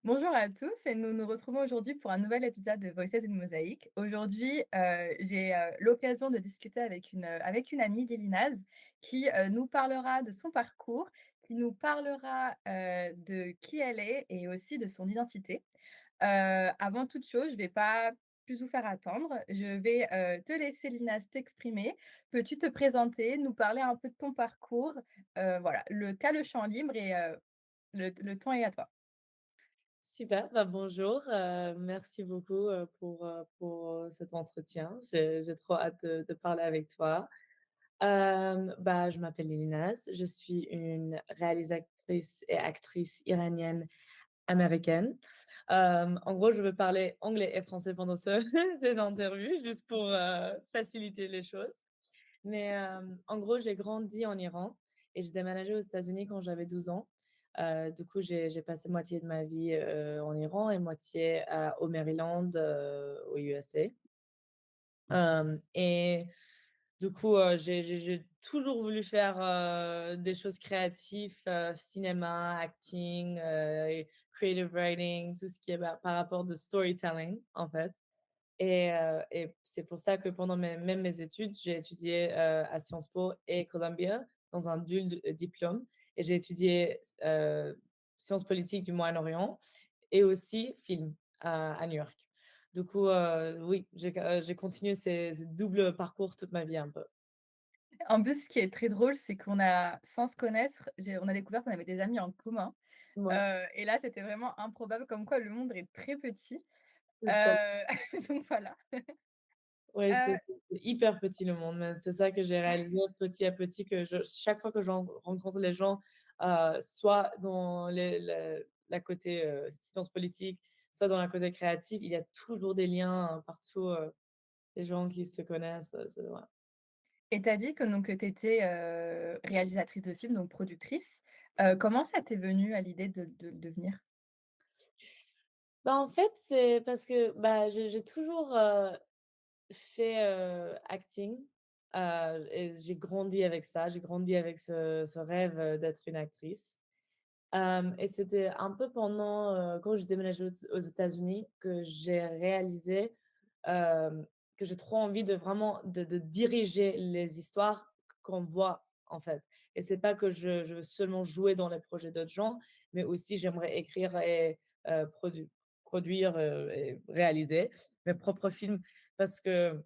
Bonjour à tous et nous nous retrouvons aujourd'hui pour un nouvel épisode de Voices in Mosaic. Aujourd'hui, j'ai, l'occasion de discuter avec une amie d'Elinaz qui, nous parlera de son parcours, qui nous parlera, de qui elle est et aussi de son identité. Avant toute chose, je vais pas plus vous faire attendre. Je vais, te laisser Linas t'exprimer. Peux-tu te présenter, nous parler un peu de ton parcours? Voilà, le champ libre et le temps est à toi. Super, bah, bonjour, merci beaucoup, pour cet entretien. J'ai trop hâte de parler avec toi. Bah, je m'appelle Elinas, je suis une réalisatrice et actrice iranienne américaine. En gros, je veux parler anglais et français pendant cette interview, juste pour, faciliter les choses. Mais, en gros, j'ai grandi en Iran et j'ai déménagé aux États-Unis quand j'avais 12 ans. Du coup, j'ai passé moitié de ma vie, en Iran et moitié au Maryland, aux USA. Et du coup, j'ai toujours voulu faire, des choses créatives, cinéma, acting, et creative writing, tout ce qui est par rapport de storytelling, en fait. Et c'est pour ça que pendant mes études, j'ai étudié, à Sciences Po et Columbia dans un double diplôme et j'ai étudié, sciences politiques du Moyen-Orient et aussi film à New York. Du coup, oui, j'ai continué ces doubles parcours toute ma vie un peu. En plus, ce qui est très drôle, c'est qu'on a sans se connaître, on a découvert qu'on avait des amis en commun, Ouais, et là, c'était vraiment improbable comme quoi le monde est très petit, c'est ça. heu, donc voilà. Ouais, Heu, c'est hyper petit le monde, mais c'est ça que j'ai réalisé petit à petit que chaque fois que je rencontre les gens, soit dans la côté, sciences politiques, soit dans la côté créative, il y a toujours des liens, partout, des gens qui se connaissent, c'est ouais. et tu as dit que donc tu étais, réalisatrice de films, donc productrice. Comment ça t'est venu à l'idée de le devenir? Bah, en fait, c'est parce que, bah, j'ai toujours, fait, acting, et j'ai grandi avec ça. J'ai grandi avec ce rêve, d'être une actrice. Et c'était un peu pendant, quand j'ai déménagé aux États-Unis que j'ai réalisé, que j'ai trop envie de vraiment de diriger les histoires qu'on voit, en fait. Et c'est pas que je veux seulement jouer dans les projets d'autres gens, mais aussi j'aimerais écrire et produire, et réaliser mes propres films parce que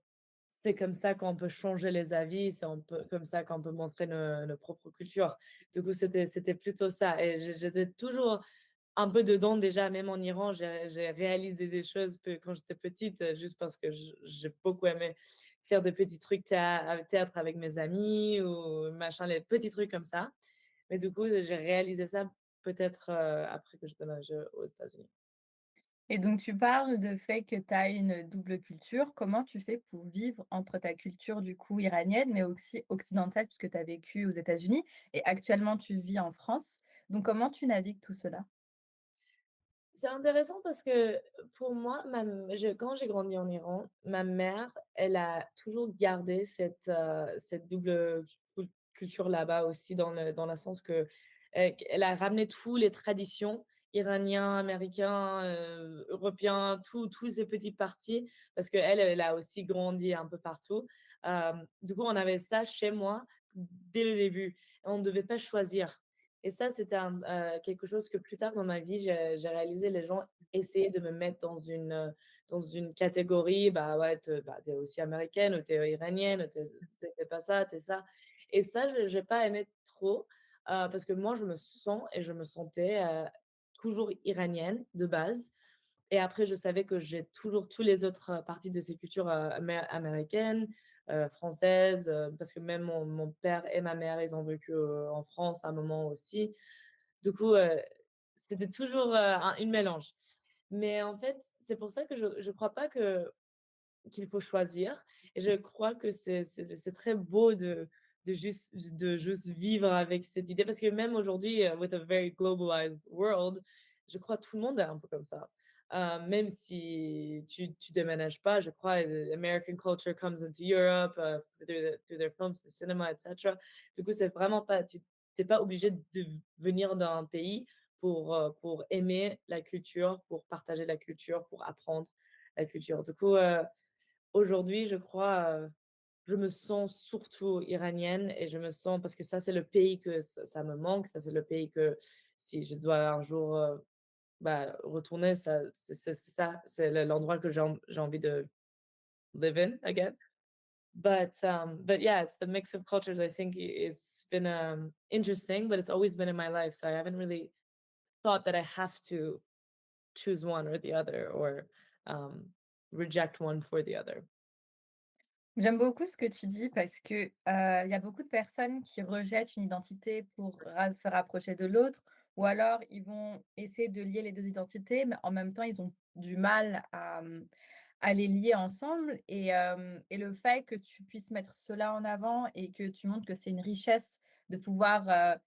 c'est comme ça qu'on peut changer les avis, comme ça qu'on peut montrer nos propres cultures. Du coup, c'était plutôt ça et j'étais toujours un peu dedans déjà, même en Iran, j'ai réalisé des choses quand j'étais petite, juste parce que j'ai beaucoup aimé faire des petits trucs théâtre avec mes amis ou machin, les petits trucs comme ça. Mais du coup, j'ai réalisé ça peut-être, après que je déménagé aux États-Unis. Et donc tu parles de fait que tu as une double culture. Comment tu fais pour vivre entre ta culture du coup iranienne, mais aussi occidentale puisque tu as vécu aux États-Unis et actuellement tu vis en France. Donc comment tu navigues tout cela? C'est intéressant parce que pour moi, quand j'ai grandi en Iran, ma mère, elle a toujours gardé cette double culture là-bas aussi dans le sens que elle a ramené tous les traditions iraniens, américains, européens, tous ces petits partis parce qu'elle a aussi grandi un peu partout. Du coup, on avait ça chez moi dès le début. On ne devait pas choisir. Et ça, c'était quelque chose que plus tard dans ma vie, j'ai réalisé, les gens essayaient de me mettre dans une catégorie, bah ouais, tu es aussi américaine ou tu es iranienne, ou tu pas ça, tu es ça. Et ça, je n'ai pas aimé trop, parce que moi, je me sens et je me sentais toujours iranienne de base. Et après, je savais que j'ai toujours tous les autres, parties de ces cultures, américaines, françaises, parce que même mon père et ma mère, ils ont vécu, en France à un moment aussi. Du coup, c'était toujours, une mélange. Mais en fait, c'est pour ça que je crois pas qu'il faut choisir et je crois que c'est très beau de juste vivre avec cette idée parce que même aujourd'hui, with a very globalized world, je crois que tout le monde est un peu comme ça. Même si tu déménages pas, je crois, American culture comes into Europe, through their films, the cinema, et cetera. Du coup, c'est vraiment pas tu es pas obligé de venir d'un pays pour aimer la culture, pour partager la culture, pour apprendre la culture. Du coup, aujourd'hui, je crois, je me sens surtout iranienne et je me sens parce que ça, c'est le pays que ça me manque, ça, c'est le pays que si je dois un jour, bah, retourner, ça c'est ça, c'est l'endroit que j'ai envie de live in again. But yeah, it's the mix of cultures. I think it's been interesting, but it's always been in my life. So I haven't really thought that I have to choose one or the other or um, reject one for the other. J'aime beaucoup ce que tu dis parce que, il y a beaucoup de personnes qui rejettent une identité pour se rapprocher de l'autre ou alors ils vont essayer de lier les 2 identités, mais en même temps, ils ont du mal à les lier ensemble et le fait que tu puisses mettre cela en avant et que tu montres que c'est une richesse de pouvoir,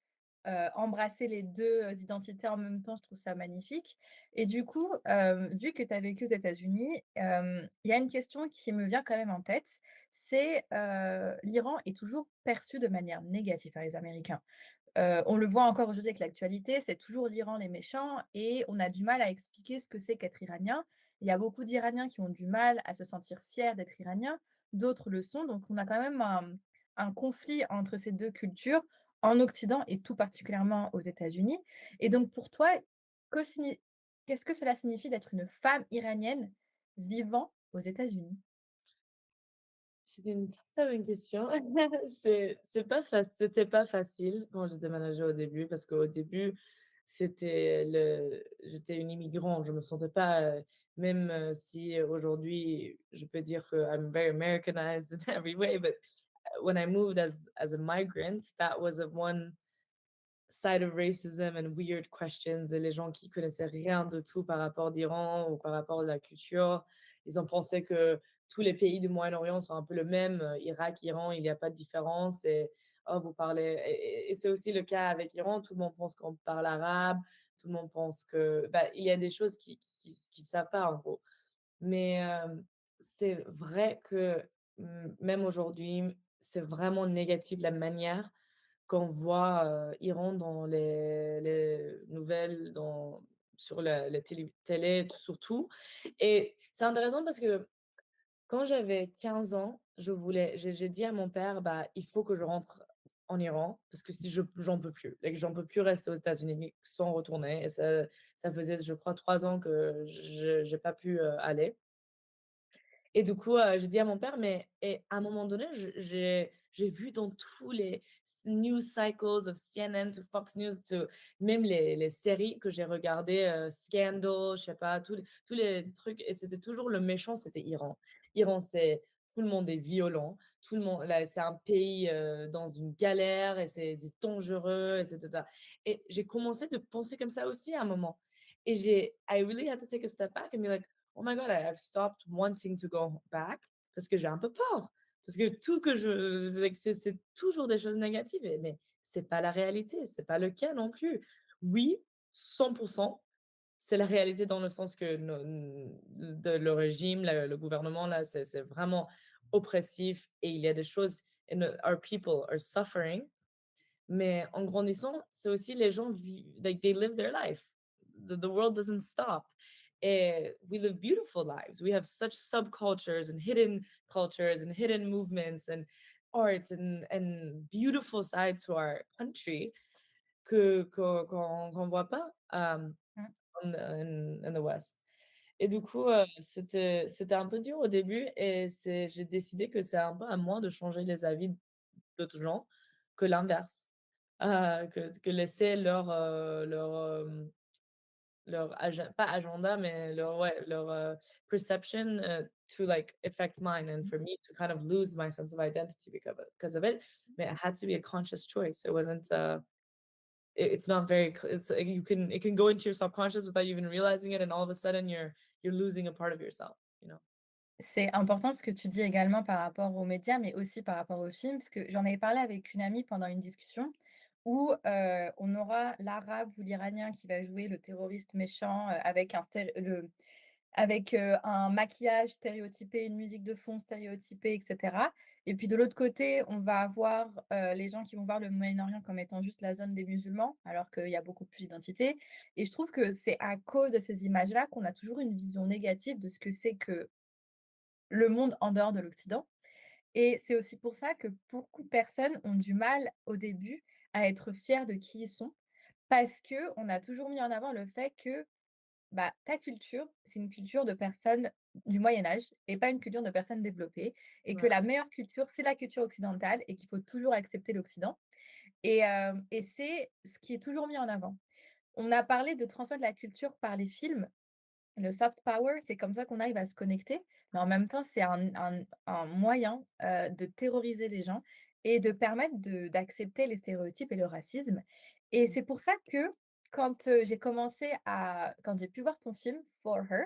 embrasser les 2 identités en même temps, je trouve ça magnifique et du coup, vu que tu as vécu aux États-Unis, il y a une question qui me vient quand même en tête, c'est, l'Iran est toujours perçu de manière négative par les Américains. On le voit encore aujourd'hui avec l'actualité, c'est toujours l'Iran les méchants et on a du mal à expliquer ce que c'est qu'être iranien. Il y a beaucoup d'Iraniens qui ont du mal à se sentir fiers d'être iraniens, d'autres le sont, donc on a quand même un conflit entre ces 2 cultures en Occident et tout particulièrement aux États-Unis et donc pour toi, que signi qu'est-ce que cela signifie d'être une femme iranienne vivant aux États-Unis? C'était une très bonne question. C'était pas facile quand j'ai déménagé au début parce qu'au début, j'étais une immigrante. Je me sentais pas, même, si aujourd'hui je peux dire que I'm very Americanized in every way, but when I moved as a migrant, that was a one side of racism and weird questions et les gens qui connaissaient rien de tout par rapport d'Iran ou par rapport à la culture, ils ont pensé que tous les pays du Moyen-Orient sont un peu le même, Irak, Iran, il y a pas de différence et oh vous parlez et c'est aussi le cas avec Iran, tout le monde pense qu'on parle arabe, tout le monde pense que bah, il y a des choses qui savent pas en gros. Mais c'est vrai que, même aujourd'hui, c'est vraiment négatif la manière qu'on voit, Iran dans les nouvelles, sur la télé, surtout et c'est intéressant parce que quand j'avais 15 ans, j'ai dit à mon père: «Bah, il faut que je rentre en Iran parce que si j'en peux plus, like, j'en peux plus rester aux États-Unis sans retourner» et ça faisait, je crois, 3 ans que je j'ai pas pu, aller et du coup, j'ai dit à mon père, mais et à un moment donné, j'ai vu dans tous les news cycles of CNN to Fox News to même les séries que j'ai regardées, Scandal, je sais pas, tous les trucs et c'était toujours le méchant, c'était Iran. Iran, c'est tout le monde est violent, tout le monde là, c'est un pays, dans une galère et c'est dangereux et cetera et j'ai commencé de penser comme ça aussi à un moment et I really had to take a step back and be like: oh my God, I've stopped wanting to go back parce que j'ai un peu peur. Parce que tout que c'est toujours des choses négatives, mais c'est pas la réalité, c'est pas le cas non plus. Oui, 100%, c'est la réalité dans le sens que le régime, le gouvernement, là, c'est vraiment oppressif et il y a des choses, and our people are suffering. Mais en grandissant, c'est aussi les gens like they live their life. The world doesn't stop. And we live beautiful lives. We have such subcultures and hidden cultures and hidden movements and art and beautiful side to our country qu'on voit pas Mmh. in the West. Et du coup, c'était un peu dur au début et j'ai décidé que c'est un peu à moi de changer les avis d'autres gens que l'inverse. Que laisser leur pas agenda, mais leur ouais, leur, perception, to, like, affect mine and for me to kind of lose my sense of identity because of it. Mais it had to be a conscious choice. It wasn't, it's not very it's it can go into your subconscious without you even realizing it, and all of a sudden you're losing a part of yourself, you know? C'est important ce que tu dis également par rapport aux médias, mais aussi par rapport aux films, parce que j'en avais parlé avec une amie pendant une discussion où, on aura l'arabe ou l'Iranien qui va jouer le terroriste méchant, avec avec, un maquillage stéréotypé, une musique de fond stéréotypée et cetera. Et puis de l'autre côté, on va avoir, les gens qui vont voir le Moyen-Orient comme étant juste la zone des musulmans, alors qu'il y a beaucoup plus d'identités. Et je trouve que c'est à cause de ces images-là qu'on a toujours une vision négative de ce que c'est que le monde en dehors de l'Occident. Et c'est aussi pour ça que beaucoup de personnes ont du mal au début à être fiers de qui ils sont, parce qu'on a toujours mis en avant le fait que, bah, ta culture, c'est une culture de personnes du Moyen Âge et pas une culture de personnes développées, et que Ouais, la meilleure culture, c'est la culture occidentale et qu'il faut toujours accepter l'Occident. Et c'est ce qui est toujours mis en avant. On a parlé de transmettre la culture par les films. Le soft power, c'est comme ça qu'on arrive à se connecter, mais en même temps, c'est un moyen, de terroriser les gens et de permettre d'accepter les stéréotypes et le racisme. Et mmh, c'est pour ça que quand j'ai pu voir ton film For Her,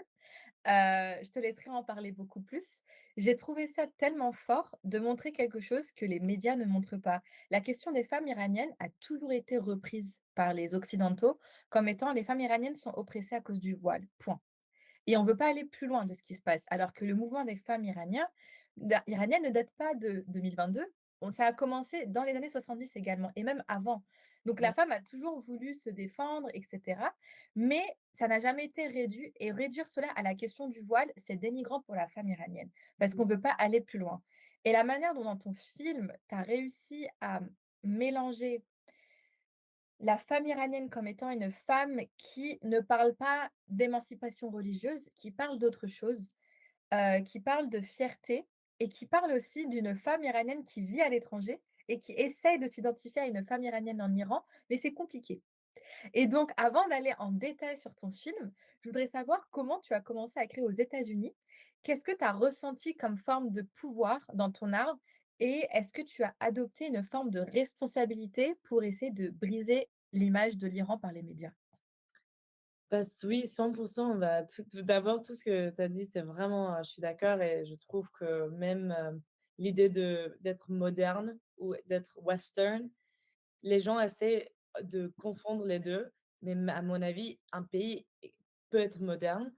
je te laisserai en parler beaucoup plus. J'ai trouvé ça tellement fort de montrer quelque chose que les médias ne montrent pas. La question des femmes iraniennes a toujours été reprise par les occidentaux comme étant: «Les femmes iraniennes sont oppressées à cause du voile, point». Et on ne veut pas aller plus loin de ce qui se passe. Alors que le mouvement des femmes iraniennes ne date pas de 2022. Ça a commencé dans les années 70 également et même avant. Donc la ouais, femme a toujours voulu se défendre, et cetera. Mais ça n'a jamais été réduit, et réduire cela à la question du voile, c'est dénigrant pour la femme iranienne parce mmh, qu'on ne veut pas aller plus loin. Et la manière dont dans ton film, tu as réussi à mélanger la femme iranienne comme étant une femme qui ne parle pas d'émancipation religieuse, qui parle d'autre chose, qui parle de fierté et qui parle aussi d'une femme iranienne qui vit à l'étranger et qui essaye de s'identifier à une femme iranienne en Iran, mais c'est compliqué. Et donc, avant d'aller en détail sur ton film, je voudrais savoir comment tu as commencé à créer aux États-Unis. Qu'est-ce que tu as ressenti comme forme de pouvoir dans ton art? Et est-ce que tu as adopté une forme de responsabilité pour essayer de briser l'image de l'Iran par les médias? oui, 100. Bah, tout d'abord, tout ce que tu as dit, c'est vraiment, je suis d'accord et je trouve que même, l'idée d'être moderne ou d'être western, les gens essaient de confondre les 2, mais à mon avis, un pays peut être moderne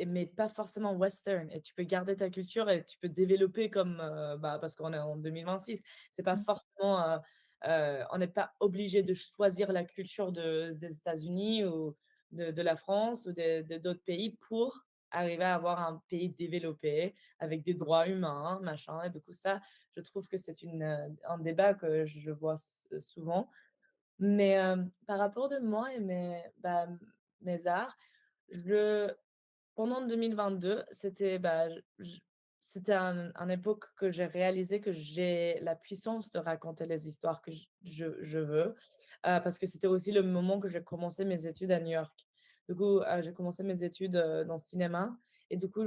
mais pas forcément western, et tu peux garder ta culture et tu peux développer comme, bah, parce qu'on est en 2026. C'est pas Mmh. forcément, on n'est pas obligé de choisir la culture des États-Unis ou de la France ou de d'autres pays pour arriver à avoir un pays développé avec des droits humains, machin, et du coup ça, je trouve que c'est un débat que je vois souvent. Mais, par rapport de moi et mes arts, je pendant 2022, c'était, bah, c'était un époque que j'ai réalisé que j'ai la puissance de raconter les histoires que je veux, parce que c'était aussi le moment que j'ai commencé mes études à New York. Du coup, j'ai commencé mes études, dans le cinéma, et du coup,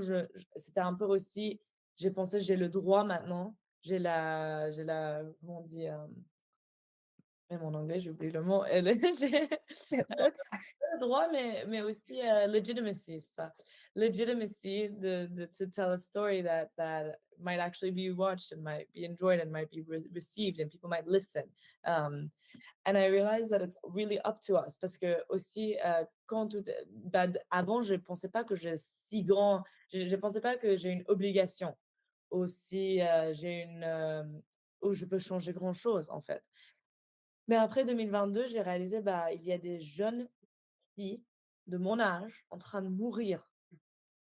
c'était un peu aussi, j'ai pensé: «J'ai le droit maintenant, j'ai la» comment on dit? Même en anglais, j'ai oublié le mot. J'ai le droit, mais aussi, legitimacy, c'est ça. Legitimacy de to tell a story that might actually be watched and might be enjoyed and might be received and people might listen. Um, and I realized that it's really up to us parce que aussi, quand avant, je pensais pas que j'ai si grand je pensais pas que j'ai une obligation aussi, j'ai où je peux changer grand chose, en fait. Mais après 2022, j'ai réalisé, bah, il y a des jeunes filles de mon âge en train de mourir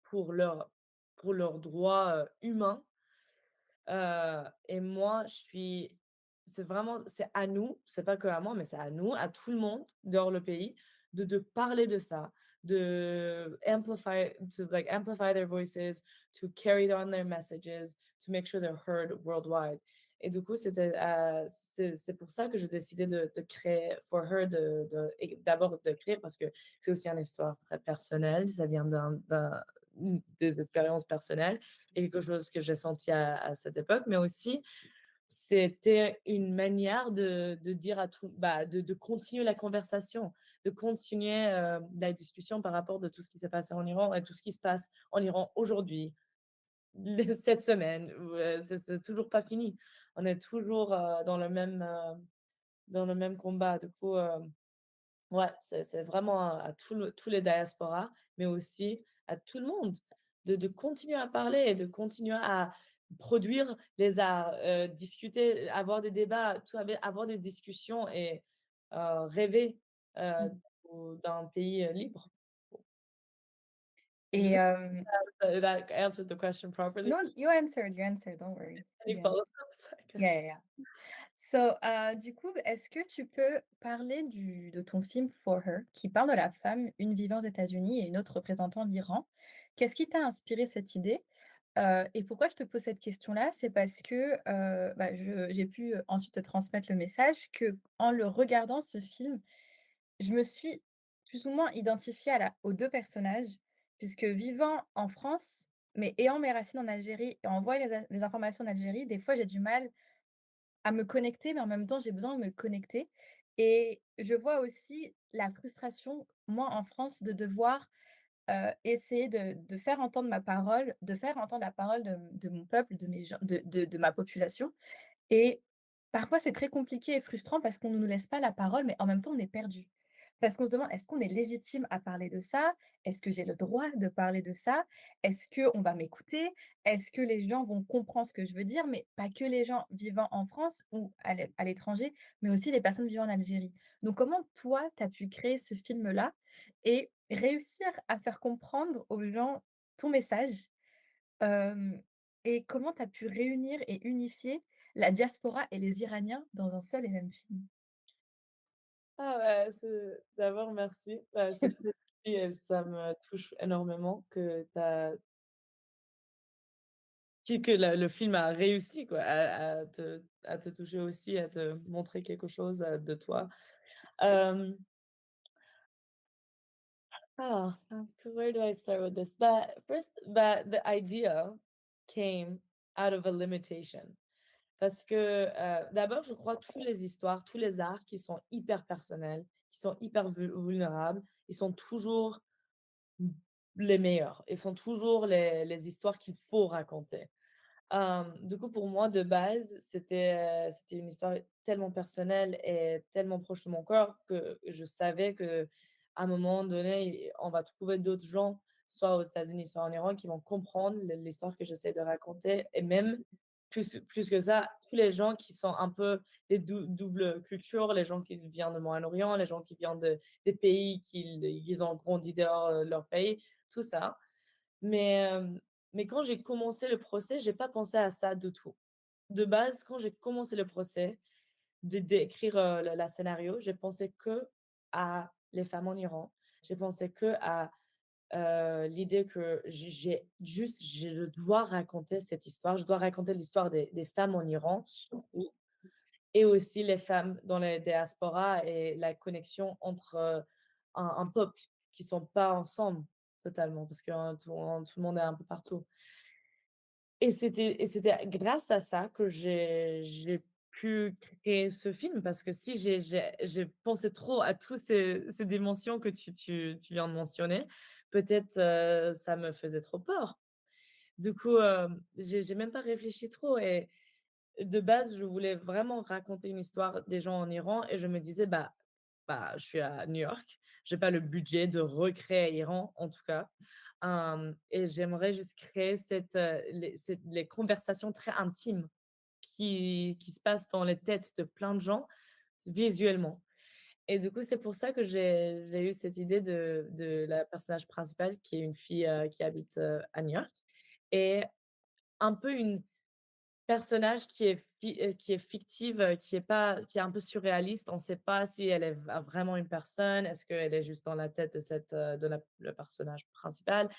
pour leurs pour leurs droits, humains, et moi, c'est à nous, c'est pas que à moi, mais c'est à nous, à tout le monde dehors le pays, de parler de ça, amplify their voices, to carry on their messages, to make sure they're heard worldwide. Et du coup, c'est pour ça que j'ai décidé de créer For Her, et d'abord de créer parce que c'est aussi une histoire très personnelle, ça vient des expériences personnelles et quelque chose que j'ai senti à cette époque, mais aussi c'était une manière de dire à tout, bah, de continuer la conversation, de continuer, la discussion par rapport de tout ce qui s'est passé en Iran et tout ce qui se passe en Iran aujourd'hui, cette semaine, où, c'est toujours pas fini. On est toujours, dans le même combat. Du coup, ouais, c'est vraiment à tous les diasporas, mais aussi à tout le monde de continuer à parler et de continuer à produire les arts, discuter, avoir des débats, tout avoir des discussions et rêver, heu, Mmh. d'un pays, libre. Je Et sais pas if that answered the question properly. no, you answered, don't worry. Any You answered. follow-up? Second. Yeah, yeah, yeah. So, du coup, est-ce que tu peux parler de ton film For Her, qui parle de la femme, une vivant aux États-Unis et une autre représentant l'Iran? Qu'est-ce qui t'a inspiré cette idée? Et pourquoi je te pose cette question-là? C'est parce que, bah, j'ai pu, ensuite te transmettre le message que en le regardant ce film, je me suis plus ou moins identifiée aux 2 personnages, puisque vivant en France, mais ayant mes racines en Algérie et en voyant les informations d'Algérie, des fois j'ai du mal à me connecter, mais en même temps, j'ai besoin de me connecter et je vois aussi la frustration, moi, en France, de devoir, essayer de faire entendre ma parole, de faire entendre la parole de mon peuple, de mes gens de ma population et parfois, c'est très compliqué et frustrant parce qu'on ne nous laisse pas la parole, mais en même temps, on est perdu. Parce qu'on se demande: «Est-ce qu'on est légitime à parler de ça? Est-ce que j'ai le droit de parler de ça? Est-ce qu'on va m'écouter? Est-ce que les gens vont comprendre ce que je veux dire?» Mais pas que les gens vivant en France ou à l'étranger, mais aussi les personnes vivant en Algérie. Donc comment toi, tu as pu créer ce film-là et réussir à faire comprendre aux gens ton message? Hem et comment tu as pu réunir et unifier la diaspora et les Iraniens dans un seul et même film? Ah ouais, c'est d'abord merci, c'est très gentil et ça me touche énormément que que le film a réussi quoi à te toucher aussi, à te montrer quelque chose, de toi. Hem, where do I start with this? But first, but the idea came out of a limitation. Parce que, d'abord, je crois toutes les histoires, tous les arts qui sont hyper personnels, qui sont hyper vulnérables, ils sont toujours Mmh, les meilleurs et sont toujours les histoires qu'il faut raconter. Du coup, pour moi, de base, c'était une histoire tellement personnelle et tellement proche de mon corps que je savais qu'à un moment donné, on va trouver d'autres gens, soit aux États-Unis, soit en Iran, qui vont comprendre l'histoire que j'essaie de raconter et même plus que ça, tous les gens qui sont un peu les doubles cultures, les gens qui viennent de Moyen-Orient, les gens qui viennent des pays qu'ils ont grandi dehors, leur pays, tout ça. Mais, mais quand j'ai commencé le procès, j'ai pas pensé à ça du tout. De base, quand j'ai commencé le procès, d'écrire, la scénario, j'ai pensé que à les femmes en Iran. J'ai pensé que à l'idée que je dois raconter cette histoire. Je dois raconter l'histoire des femmes en Iran, surtout et aussi les femmes dans les diasporas et la connexion entre, un peuple qui sont pas ensemble totalement parce que, tout le monde est un peu partout. Et c'était grâce à ça que j'ai pu créer ce film parce que si j'ai pensé trop à tous ces dimensions que tu viens de mentionner, peut-être, ça me faisait trop peur. Du coup, j'ai même pas réfléchi trop et de base, je voulais vraiment raconter une histoire des gens en Iran et je me disais: «Bah, je suis à New York, j'ai pas le budget de recréer Iran, en tout cas». Et j'aimerais juste créer les conversations très intimes qui se passent dans les têtes de plein de gens visuellement. Et du coup, c'est pour ça que j'ai eu cette idée de la personnage principale qui est une fille, qui habite, à New York et un peu une personnage qui est fictive, qui est un peu surréaliste. On ne sait pas si elle est vraiment une personne. Est-ce qu'elle est juste dans la tête de le personnage principal?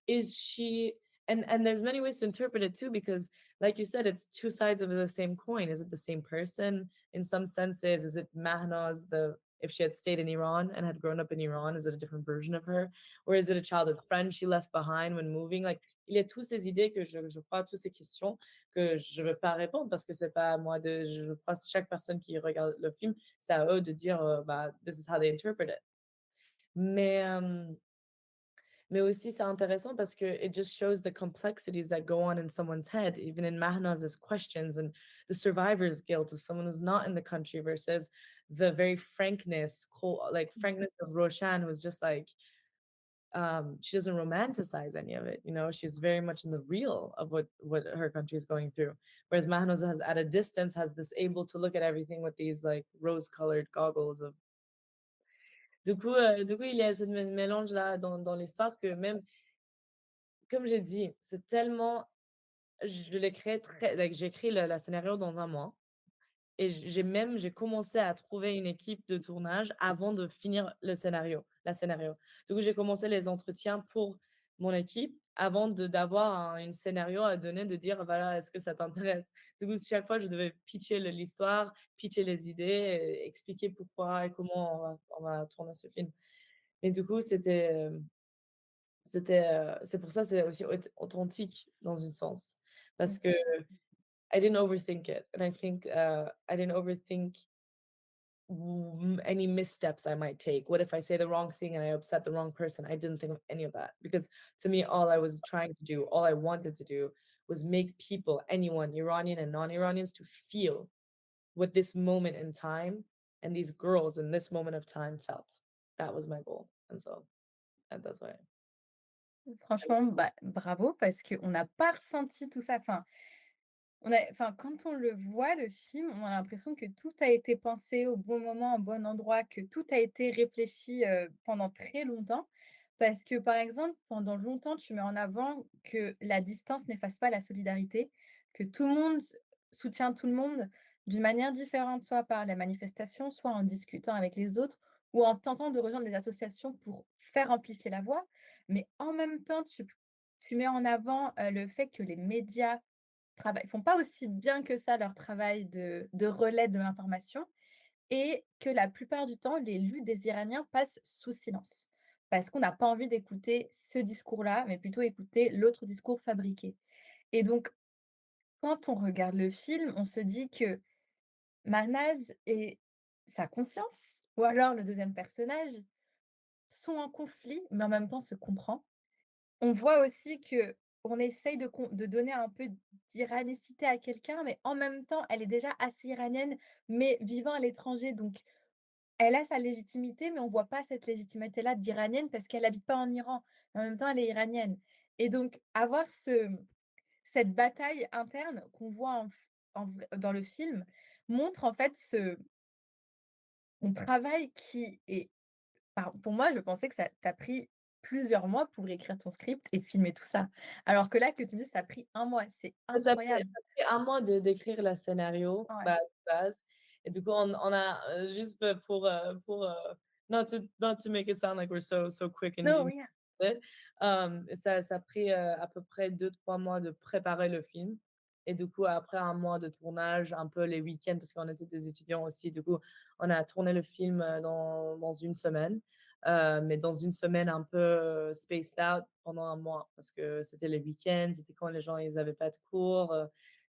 Is she and there's many ways to interpret it too because like you said, it's two sides of the same coin. Is it the same person in some senses? Is it Mahnaz, the if she had stayed in Iran and had grown up in Iran, is it a different version of her? Or is it a childhood friend she left behind when moving? Like, il y a toutes ces idées que je crois, toutes ces questions que je ne veux pas répondre parce que c'est pas à moi je crois que chaque personne qui regarde le film, c'est à eux de dire, bah, this is how they interpret it. Mais, mais aussi, c'est intéressant parce que it just shows the complexities that go on in someone's head, even in Mahnaz's questions and the survivor's guilt of someone who's not in the country versus the very frankness, frankness of Roshan, who was just like, she doesn't romanticize any of it. You know, she's very much in the real of what her country is going through. Whereas Mahnouz has at a distance has this able to look at everything with these like rose-colored goggles of. Du coup, il y a ce mélange là dans l'histoire que même, comme j'ai dit, c'est tellement, je l'ai créé très, like, j'ai écrit la scénario dans un mois. Et j'ai commencé à trouver une équipe de tournage avant de finir la scénario. Du coup, j'ai commencé les entretiens pour mon équipe avant d'avoir une scénario à donner, de dire: «Voilà, est-ce que ça t'intéresse?» Du coup, chaque fois, je devais pitcher l'histoire, pitcher les idées, et expliquer pourquoi et comment on va tourner ce film. Et du coup, c'est pour ça, c'est aussi authentique dans un sens. Parce que Mmh. I didn't overthink it, and I think, I didn't overthink any missteps I might take. What if I say the wrong thing and I upset the wrong person? I didn't think of any of that because to me, all I was trying to do, all I wanted to do was make people, anyone, Iranian and non Iranians, to feel what this moment in time and these girls in this moment of time felt. That was my goal. And so that's why. Franchement, bah, bravo parce qu'on n'a pas ressenti tout ça. Enfin, quand on le voit, le film, on a l'impression que tout a été pensé au bon moment, au bon endroit, que tout a été réfléchi, pendant très longtemps. Parce que, par exemple, pendant longtemps, tu mets en avant que la distance n'efface pas la solidarité, que tout le monde soutient tout le monde d'une manière différente, soit par la manifestation, soit en discutant avec les autres ou en tentant de rejoindre des associations pour faire amplifier la voix. Mais en même temps, tu mets en avant, le fait que les médias font pas aussi bien que ça leur travail de relais de l'information et que la plupart du temps, les luttes des Iraniens passent sous silence. Parce qu'on n'a pas envie d'écouter ce discours-là, mais plutôt écouter l'autre discours fabriqué. Et donc, quand on regarde le film, on se dit que Mahnaz et sa conscience, ou alors le deuxième personnage, sont en conflit, mais en même temps se comprennent. On voit aussi que on essaye de donner un peu d'iranécité à quelqu'un, mais en même temps, elle est déjà assez iranienne, mais vivant à l'étranger. Donc, elle a sa légitimité, mais on voit pas cette légitimité-là d'iranienne parce qu'elle habite pas en Iran. En même temps, elle est iranienne. Et donc, avoir cette bataille interne qu'on voit dans le film montre en fait un travail qui est pour moi, je pensais que ça t'a pris plusieurs mois pour écrire ton script et filmer tout ça. Alors que là, que tu me dis, ça a pris un mois, c'est incroyable. Ça fait un mois de d'écrire le scénario, Ouais. bah, de base. Et du coup, on a, juste, not to make it sound like we're so quick and Non, genius, rien. ça a pris, à peu près 2 3 mois de préparer le film. Et du coup, après un mois de tournage, un peu les week-ends, parce qu'on était des étudiants aussi, du coup, on a tourné le film, dans une semaine, mais dans une semaine un peu, spaced out pendant un mois parce que c'était les week-ends, c'était quand les gens ils avaient pas de cours,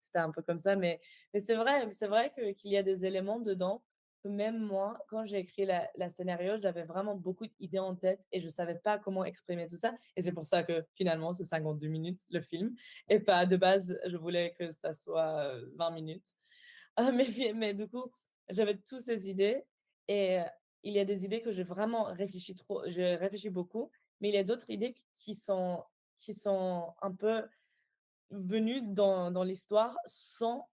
c'était un peu comme ça. Mais c'est vrai qu'il y a des éléments dedans que même moi, quand j'ai écrit la scénario, j'avais vraiment beaucoup d'idées en tête et je savais pas comment exprimer tout ça. Et c'est pour ça que finalement, c'est 52 minutes le film et pas de base, je voulais que ça soit, 20 minutes. Mais du coup, j'avais toutes ces idées et il y a des idées que j'ai réfléchi beaucoup, mais il y a d'autres idées qui sont un peu venues dans l'histoire sans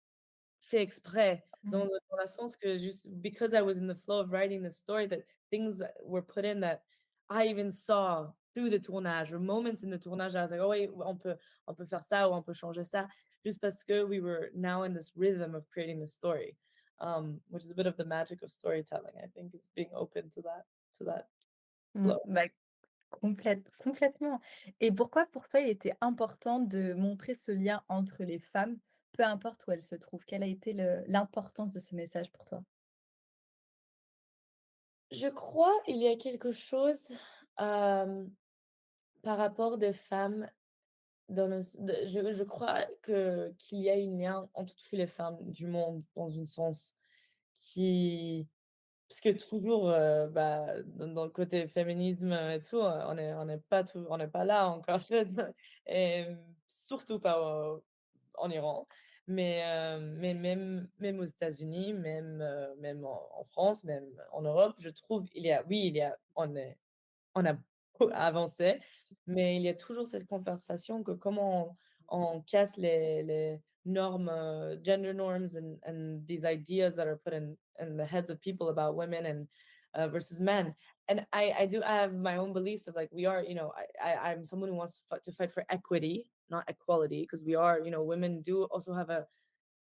fait exprès, Mmh. dans le sens que juste because I was in the flow of writing the story that things were put in that I even saw through the tournage or moments in the tournage. I was like: «Oh oui, on peut faire ça ou on peut changer ça», juste parce que we were now in this rhythm of creating the story, which is a bit of the magic of storytelling, I think, is being open to that Mmh. flow. Bah, complètement. Et pourquoi pour toi, il était important de montrer ce lien entre les femmes, peu importe où elles se trouvent? Quelle a été l'importance de ce message pour toi? Je crois il y a quelque chose, par rapport des femmes. Dans le s de je crois qu'il y a un lien entre toutes les femmes du monde dans un sens qui parce que toujours, bah, dans le côté féminisme, et tout, on n'est pas là encore et surtout pas en Iran. Mais même aux États-Unis, même en France, même en Europe, je trouve il y a oui, il y a on a avançait, mais il y a toujours cette conversation que comment on casse les normes, gender norms and these ideas that are put in the heads of people about women and versus men. And I do I have my own beliefs of like we are, you know, I'm someone who wants to fight for equity, not equality, because we are, you know, women do also have a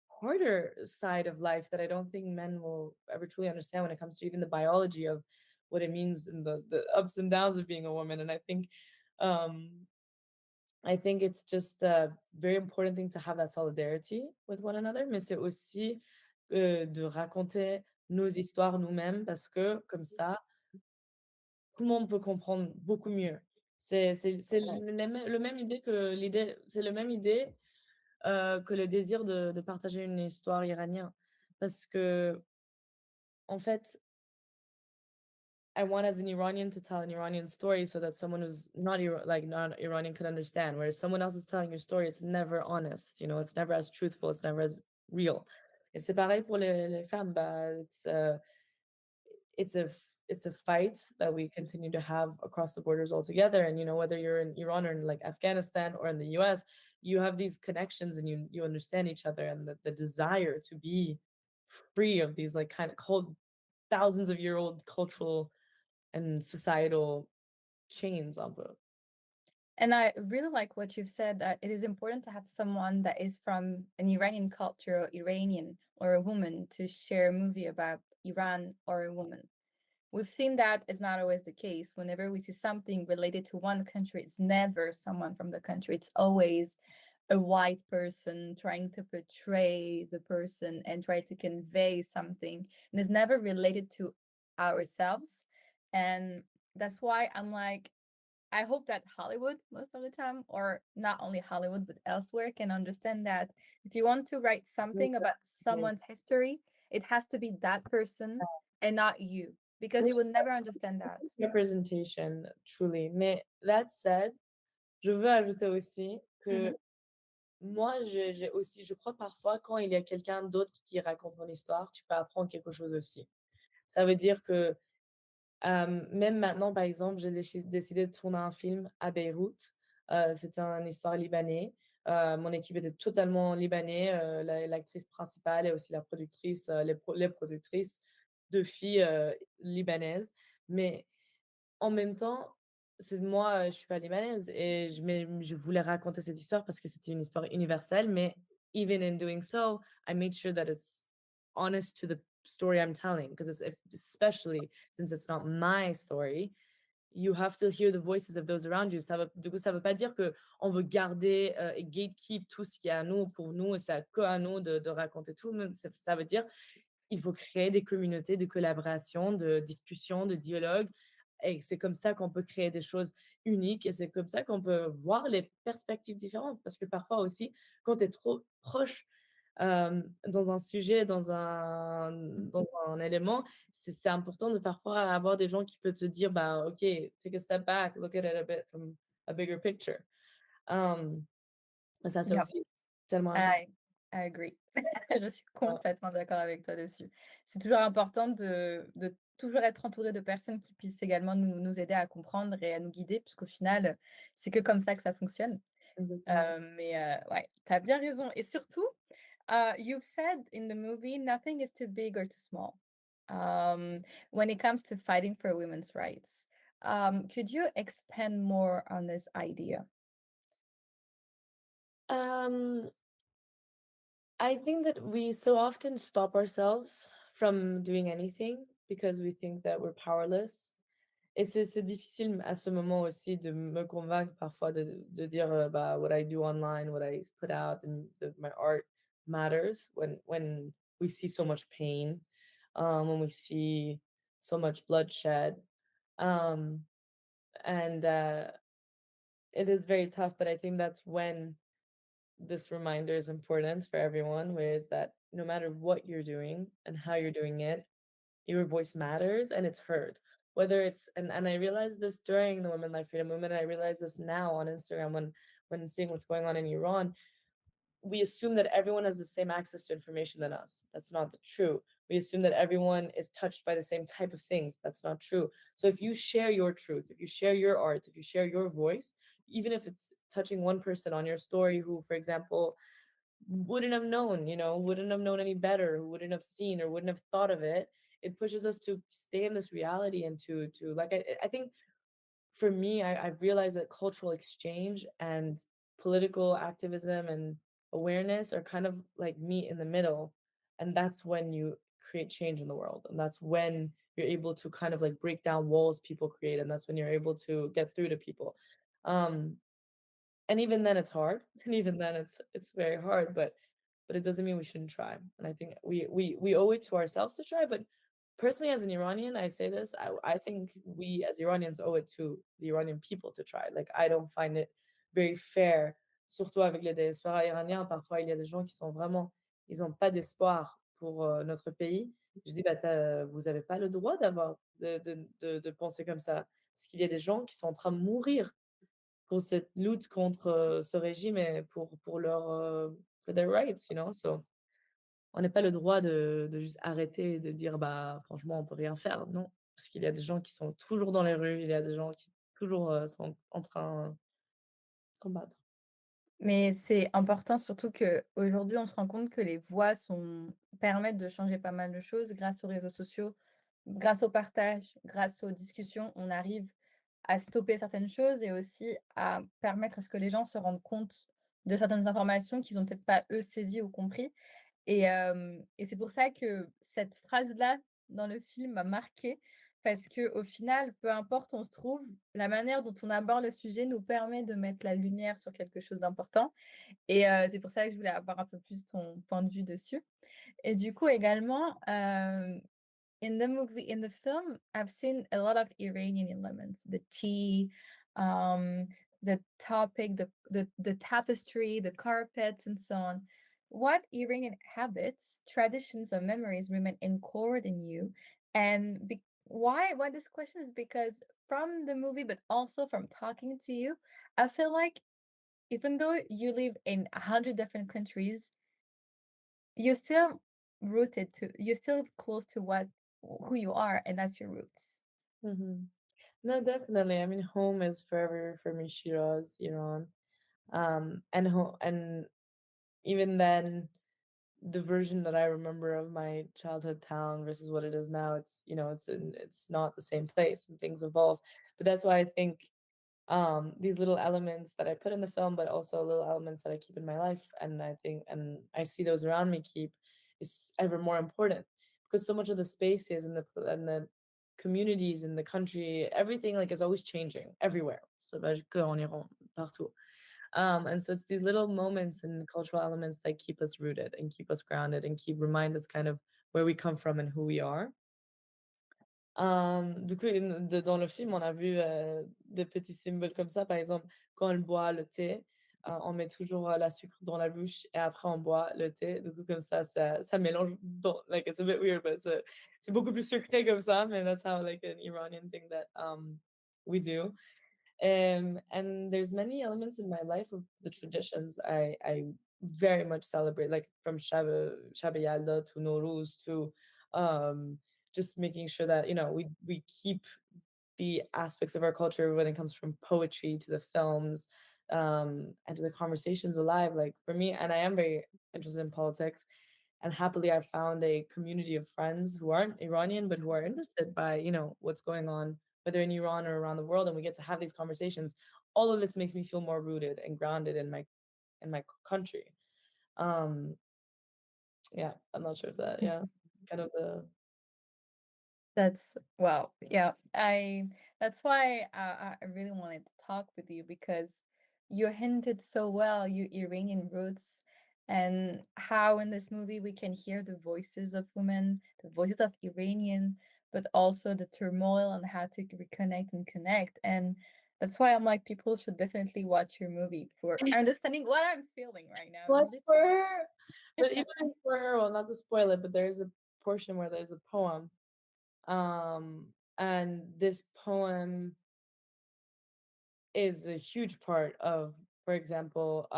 harder side of life that I don't think men will ever truly understand when it comes to even the biology of what it means and the ups and downs of being a woman. And um, I think it's just a very important thing to have that solidarity with one another, mais c'est aussi de raconter nos histoires nous-mêmes parce que comme ça, tout le monde peut comprendre beaucoup mieux. C'est le même idée que l'idée, c'est le même idée que le désir de partager une histoire iranienne. Parce que en fait, I want as an Iranian to tell an Iranian story so that someone who's not like not Iranian could understand. Whereas someone else is telling your story, it's never honest. You know, it's never as truthful. It's never as real. Et c'est pareil pour les femmes. Bah, it's a it's a fight that we continue to have across the borders altogether. And you know, whether you're in Iran or in like Afghanistan or in the US, you have these connections and you understand each other and the desire to be free of these like kind of cold thousands of year old cultural and societal chains un peu. And I really like what you've said, that it is important to have someone that is from an Iranian culture, or Iranian, or a woman to share a movie about Iran or a woman. We've seen that is not always the case. Whenever we see something related to one country, it's never someone from the country. It's always a white person trying to portray the person and try to convey something. And it's never related to ourselves. And that's why I'm like, I hope that Hollywood, most of the time, or not only Hollywood, but elsewhere, can understand that if you want to write something about Oui, someone's history, it has to be that person and not you, because oui, you will never understand that. representation, truly. Mais that said, je veux ajouter aussi que Mhm. moi, j'ai aussi je crois que parfois quand il y a quelqu'un d'autre qui raconte ton histoire, tu peux apprendre quelque chose aussi. Ça veut dire que, même maintenant, par exemple, j'ai décidé de tourner un film à Beyrouth. C'était une histoire libanais. Mon équipe était totalement libanais, l'actrice principale et aussi la productrice, les productrices, 2 filles, libanaises. Mais en même temps, c'est moi, je suis pas libanaise et je voulais raconter cette histoire parce que c'était une histoire universelle, mais even in doing so, I made sure that it's honest to the story I'm telling, because it's especially since it's not my story, you have to hear the voices of those around you. Ça veut du coup, ça veut pas dire que on veut garder, et gatekeep tout ce qui est à nous, pour nous et c'est à nous de raconter tout, mais ça veut dire il faut créer des communautés de collaboration, de discussion, de dialogue et c'est comme ça qu'on peut créer des choses uniques et c'est comme ça qu'on peut voir les perspectives différentes. Parce que parfois aussi, quand tu es trop proche, dans un sujet, dans un élément, c'est important de parfois avoir des gens qui peuvent te dire: «Bah, OK, take a step back, look at it a bit from a bigger picture». Hem, ça, c'est Yep, aussi tellement important. I, I agree. Je suis complètement d'accord avec toi dessus. C'est toujours important de toujours être entouré de personnes qui puissent également nous aider à comprendre et à nous guider, puisqu'au final, c'est que comme ça que ça fonctionne. Exactement. Mais ouais, tu as bien raison. Et surtout, you've said in the movie, nothing is too big or too small when it comes to fighting for women's rights. Could you expand more on this idea? Um I think that we so often stop ourselves from doing anything because we think that we're powerless. Et c'est difficile à ce moment aussi de me convaincre parfois de dire, bah, what I do online, what I put out, and my art matters when we see so much pain, when we see so much bloodshed. Um, and it is very tough, but I think that's when this reminder is important for everyone, where is that no matter what you're doing and how you're doing it, your voice matters and it's heard. Whether it's and I realized this during the Women Life Freedom Movement, I realize this now on Instagram when seeing what's going on in Iran. We assume that everyone has the same access to information than us. That's not the true. we assume that everyone is touched by the same type of things. That's not true. So if you share your truth, if you share your art, if you share your voice, even if it's touching one person on your story who, for example, wouldn't have known, wouldn't have known any better, who wouldn't have seen or wouldn't have thought of it, it pushes us to stay in this reality and to like I think for me, I've realized that cultural exchange and political activism and awareness are kind of like meet in the middle. And that's when you create change in the world. And that's when you're able to kind of like break down walls people create. And that's when you're able to get through to people. Um, and even then it's hard, and even then it's very hard, but it doesn't mean we shouldn't try, and I think we owe it to ourselves to try, but personally, as an Iranian, I say this, I think we as Iranians owe it to the Iranian people to try, like, I don't find it very fair, surtout avec les diasporas iraniens, parfois il y a des gens qui sont vraiment ils ont pas d'espoir pour, notre pays. Je dis: «Bah, vous avez pas le droit d'avoir de penser comme ça, parce qu'il y a des gens qui sont en train de mourir pour cette lutte contre, ce régime et pour leur, for their rights, So, on n'a pas le droit de juste arrêter et de dire: «Bah, franchement, on peut rien faire». Non, parce qu'il y a des gens qui sont toujours dans les rues, il y a des gens qui toujours, sont en train de combattre. Mais c'est important surtout qu'aujourd'hui, on se rend compte que les voix permettent de changer pas mal de choses grâce aux réseaux sociaux, grâce au partage, grâce aux discussions. On arrive à stopper certaines choses et aussi à permettre à ce que les gens se rendent compte de certaines informations qu'ils ont peut-être pas eux saisies ou compris. Et c'est pour ça que cette phrase-là, dans le film, m'a marquée parce qu'au final, peu importe où on se trouve, la manière dont on aborde le sujet nous permet de mettre la lumière sur quelque chose d'important et c'est pour ça que je voulais avoir un peu plus ton point de vue dessus et du coup également, in the film, I've seen a lot of Iranian elements, the tea, um, the topic, the tapestry, the carpets, and so on. What Iranian habits, traditions, or memories remain anchored in you? And why this question is because from the movie, but also from talking to you, I feel like even though you live in 100 different countries, you're still close to who you are, and that's your roots. Mhm. No, definitely, I mean, home is forever for me Shiraz, Iran, and even then the version that I remember of my childhood town versus what it is now, it's not the same place and things evolve. But that's why I think these little elements that I put in the film, but also little elements that I keep in my life, and I think and I see those around me keep is ever more important because so much of the spaces and the communities in the country, everything like is always changing everywhere. So partout. And so it's these little moments and cultural elements that keep us rooted and keep us grounded and keep remind us kind of where we come from and who we are. Du coup, dans le film, on a vu, des petits symboles comme ça. Par exemple, quand elle boit le thé, on met toujours, la sucre dans la bouche et après on boit le thé. Du coup, comme ça mélange dans like, it's a bit weird, but c'est beaucoup plus sucré comme ça, mais that's how, like, an Iranian thing that, we do. And there's many elements in my life of the traditions I very much celebrate, like from Shab Yalda to Nowruz to um, just making sure that we keep the aspects of our culture when it comes from poetry to the films and to the conversations alive. Like for me, and I am very interested in politics, and happily I've found a community of friends who aren't Iranian but who are interested by what's going on whether in Iran or around the world, and we get to have these conversations. All of this makes me feel more rooted and grounded in my country. Um, yeah, I'm not sure if that, yeah, kind of the That's wow, yeah, that's why I really wanted to talk with you because you hinted so well your Iranian roots and how in this movie we can hear the voices of women, the voices of Iranian, but also the turmoil and how to reconnect and connect. And that's why I'm like, people should definitely watch your movie for understanding what I'm feeling right now, watch for literally. her. But even for her, well, not to spoil it, but there's a portion where there's a poem. And this poem is a huge part of, for example,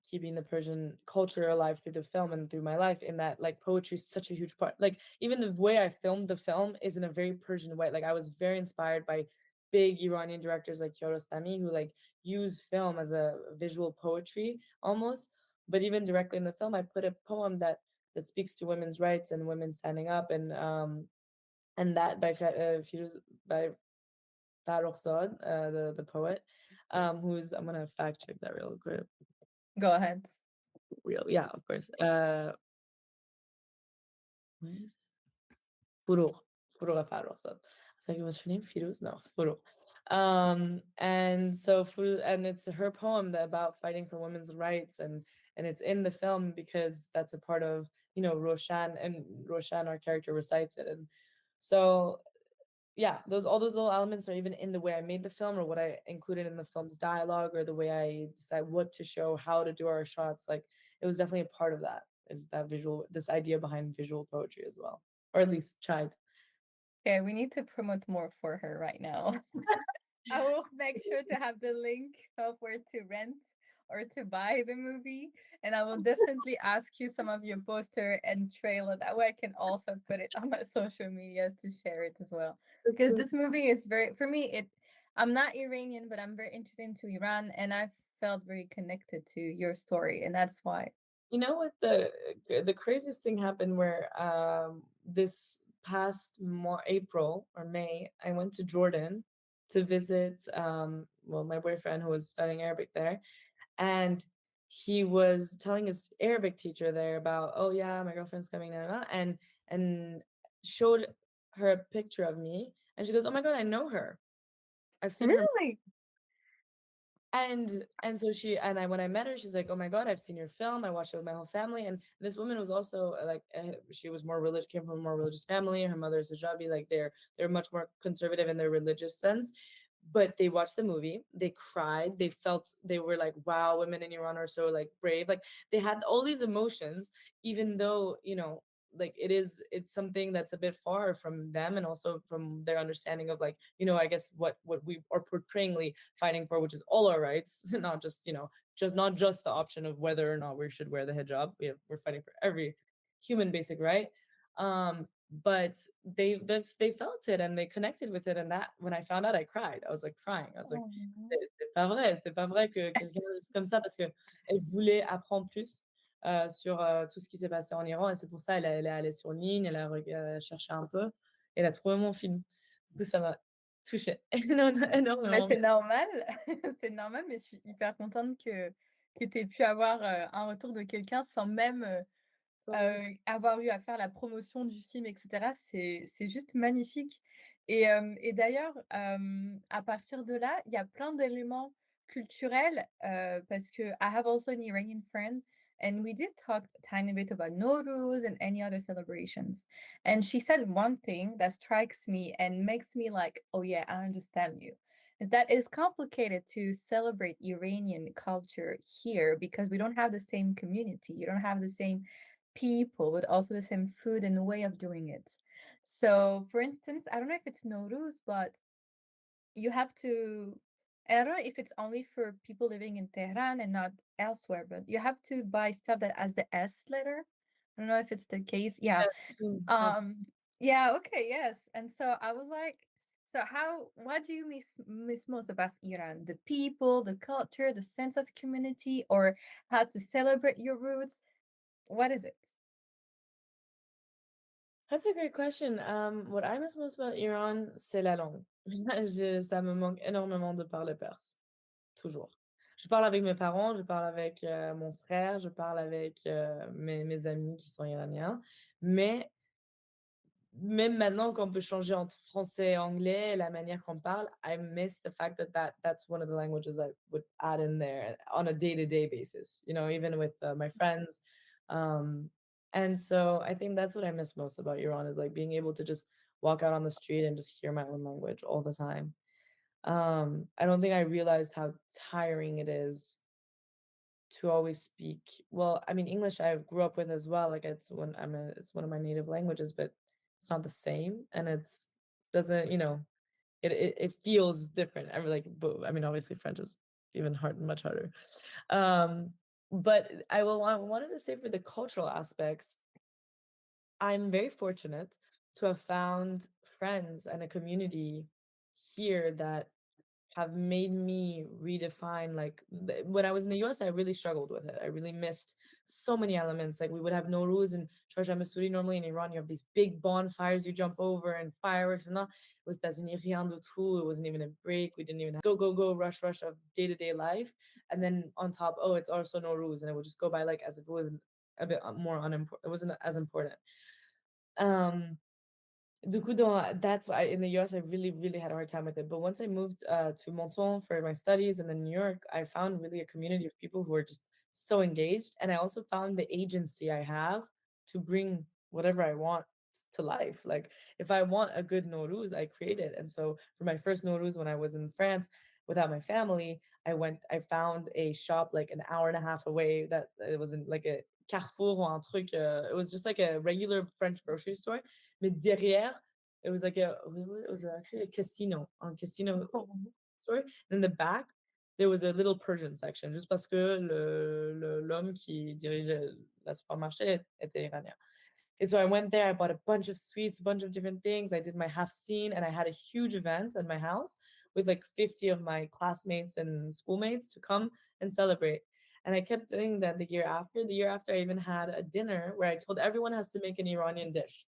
keeping the Persian culture alive through the film and through my life in that, like, poetry is such a huge part. Like, even the way I filmed the film is in a very Persian way. Like, I was very inspired by big Iranian directors like Kiarostami who, like, use film as a visual poetry almost. But even directly in the film, I put a poem that speaks to women's rights and women standing up and that by Firuz by Farrokhzad, the poet, who's I'm gonna fact check that real quick. Go ahead. Real, yeah, of course. What is it? Furur, Furur Farrokhzad. I was like, what's her name? Firuz? No, Furur. And so Furur, and it's her poem about fighting for women's rights, and it's in the film because that's a part of Roshan, and Roshan, our character, recites it, and so yeah, those all those little elements are even in the way I made the film or what I included in the film's dialogue or the way I decide what to show, how to do our shots. Like it was definitely a part of that, is that visual, this idea behind visual poetry as well, or at least tried. Okay, we need to promote more for her right now. I will make sure to have the link of where to rent or to buy the movie. And I will definitely ask you some of your poster and trailer. That way I can also put it on my social medias to share it as well. That's Because so this movie is very, for me, I'm not Iranian, but I'm very interested into Iran and I felt very connected to your story. And that's why. You know what, the craziest thing happened where this past April or May, I went to Jordan to visit well, my boyfriend who was studying Arabic there, and he was telling his Arabic teacher there about, oh yeah, my girlfriend's coming now, and showed her a picture of me, and she goes, oh my god, I know her. I've seen her. Really? And so and I when I met her, she's like, "Oh my god, I've seen your film. I watched it with my whole family." And this woman was also like, she was more religious, came from a more religious family. Her mother's hijabi, like they're much more conservative in their religious sense. But they watched the movie, they cried, they felt, they were like, "Wow, women in Iran are so like brave." Like they had all these emotions, even though like it's something that's a bit far from them and also from their understanding of like I guess what we are portrayingly fighting for, which is all our rights, not just just not just the option of whether or not we should wear the hijab. We're fighting for every human basic right. But they felt it and they connected with it, and that when I found out, I cried. I was like crying. I was like, Oh. c'est pas vrai que quelqu'un c'est comme ça, parce que elle voulait apprendre plus sur tout ce qui s'est passé en Iran, et c'est pour ça elle est allée sur ligne, elle a cherché un peu, et elle a trouvé mon film. Du coup, ça m'a touchée Mais énormément. c'est normal, c'est normal, mais je suis hyper contente que tu aies pu avoir, un retour de quelqu'un sans même, avoir eu à faire la promotion du film et cetera. C'est juste magnifique et d'ailleurs, à partir de là, il y a plein d'éléments culturels, parce que I have also an Iranian friend and we did talk a tiny bit about Nowruz and any other celebrations, and she said one thing that strikes me and makes me like, "Oh, yeah, I understand you," is that it's complicated to celebrate Iranian culture here because we don't have the same community, you don't have the same people with also the same food and way of doing it. So, for instance, I don't know if it's Nowruz, but you have to, and I don't know if it's only for people living in Tehran and not elsewhere, but you have to buy stuff that has the S letter. I don't know if it's the case. Yeah. Ouais. Um, yeah, okay, yes. And so I was like, so what do you miss most about Iran? The people, the culture, the sense of community, or how to celebrate your roots? What is it? That's a great question. What I miss most about Iran, c'est la langue. Ça me manque énormément de parler perse, toujours. Je parle avec mes parents, je parle avec mon frère, je parle avec mes amis qui sont iraniens, mais même maintenant qu'on peut changer entre français et anglais, la manière qu'on parle, I miss the fact that's one of the languages I would add in there on a day-to-day basis, even with my friends. Um, and so I think that's what I miss most about Iran, is like being able to just walk out on the street and just hear my own language all the time. I don't think I realized how tiring it is to always speak, well, I mean, English I grew up with as well, like, it's one of my native languages, but it's not the same, and it's doesn't, it feels different. I mean, like, but I mean, obviously French is even hard much harder. Um, but I wanted to say for the cultural aspects, I'm very fortunate to have found friends and a community here that have made me redefine like when I was in the US, I really struggled with it. I really missed so many elements. Like we would have Nowruz and Sharjah Masuri. Normally in Iran, you have these big bonfires you jump over and fireworks and all. With États-Unis, rien du tout. It wasn't even a break. We didn't even have go, go, go, rush, rush of day-to-day life. And then on top, oh, it's also Nowruz. And it would just go by like as if it was a bit more unimportant. It wasn't as important. Um, Du coup, that's why in the US, I really, really had a hard time with it. But once I moved to Monton for my studies and then New York, I found really a community of people who are just so engaged. And I also found the agency I have to bring whatever I want to life. Like if I want a good Nowruz, I create it. And so for my first Nowruz when I was in France without my family, I found a shop like an hour and a half away that it was in like a Carrefour or un truc. It was just like a regular French grocery store. Mais derrière, it was like it was actually a casino, un casino store. In the back, there was a little Persian section, juste parce que l'homme qui dirigeait la supermarché était iranien. And so I went there, I bought a bunch of sweets, a bunch of different things. I did my half scene and I had a huge event at my house with like 50 of my classmates and schoolmates to come and celebrate. And I kept doing that the year after. The year after, I even had a dinner where I told everyone has to make an Iranian dish.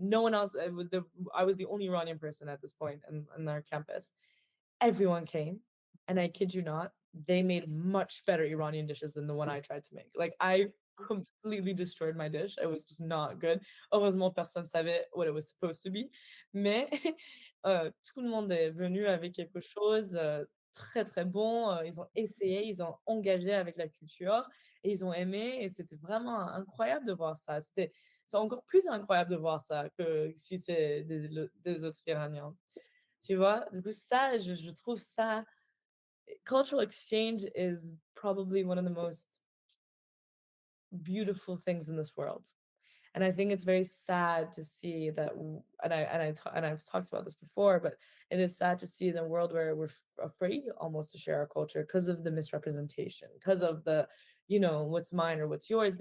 No one else, I was the only Iranian person at this point in our campus. Everyone came, and I kid you not, they made much better Iranian dishes than the one I tried to make. Like, I completely destroyed my dish. It was just not good. Heureusement, personne savait what it was supposed to be. Mais tout le monde est venu avec quelque chose très très bon. Ils ont essayé, ils ont engagé avec la culture et ils ont aimé. Et c'était vraiment incroyable de voir ça. C'est encore plus incroyable de voir ça que si c'est des autres Iraniens. Tu vois? Du coup, ça, je trouve ça cultural exchange is probably one of the most beautiful things in this world. And I think it's very sad to see that and I've talked about this before, but it is sad to see in a world where we're afraid almost to share our culture because of the misrepresentation, because of the, what's mine or what's yours.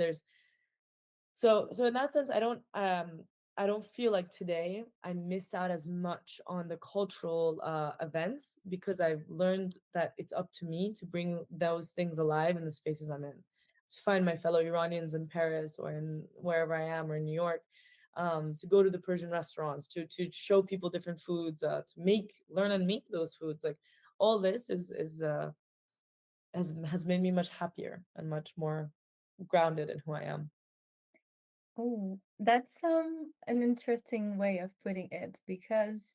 So in that sense, I don't feel like today I miss out as much on the cultural events because I've learned that it's up to me to bring those things alive in the spaces I'm in. To find my fellow Iranians in Paris or in wherever I am or in New York, to go to the Persian restaurants, to show people different foods, to learn and make those foods. Like all this has made me much happier and much more grounded in who I am. Oh, that's an interesting way of putting it because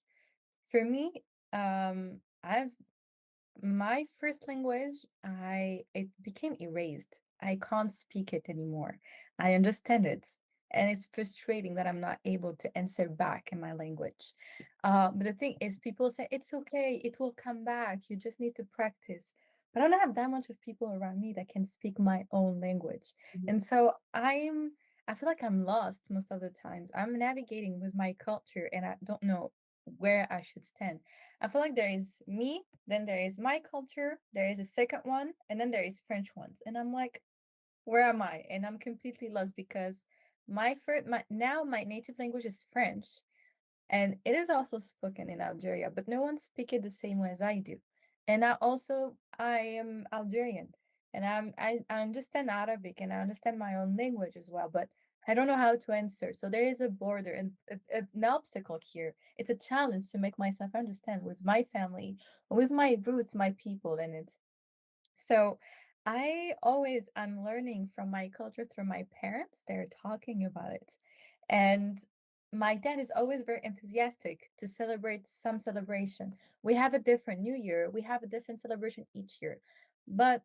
for me, I've my first language, it became erased. I can't speak it anymore. I understand it, and it's frustrating that I'm not able to answer back in my language. But the thing is, people say it's okay, it will come back. You just need to practice. But I don't have that much of people around me that can speak my own language, and so I feel like I'm lost most of the times. I'm navigating with my culture, and I don't know where I should stand. I feel like there is me, then there is my culture, there is a second one, and then there is French ones. And I'm like, where am I? And I'm completely lost because my native language is French, and it is also spoken in Algeria, but no one speaks it the same way as I do. And I am Algerian, and I understand Arabic and I understand my own language as well, but I don't know how to answer. So there is a border and an obstacle here. It's a challenge to make myself understand with my family, with my roots, my people, and it's so I'm learning from my culture through my parents. They're talking about it. And my dad is always very enthusiastic to celebrate some celebration. We have a different New Year, we have a different celebration each year. But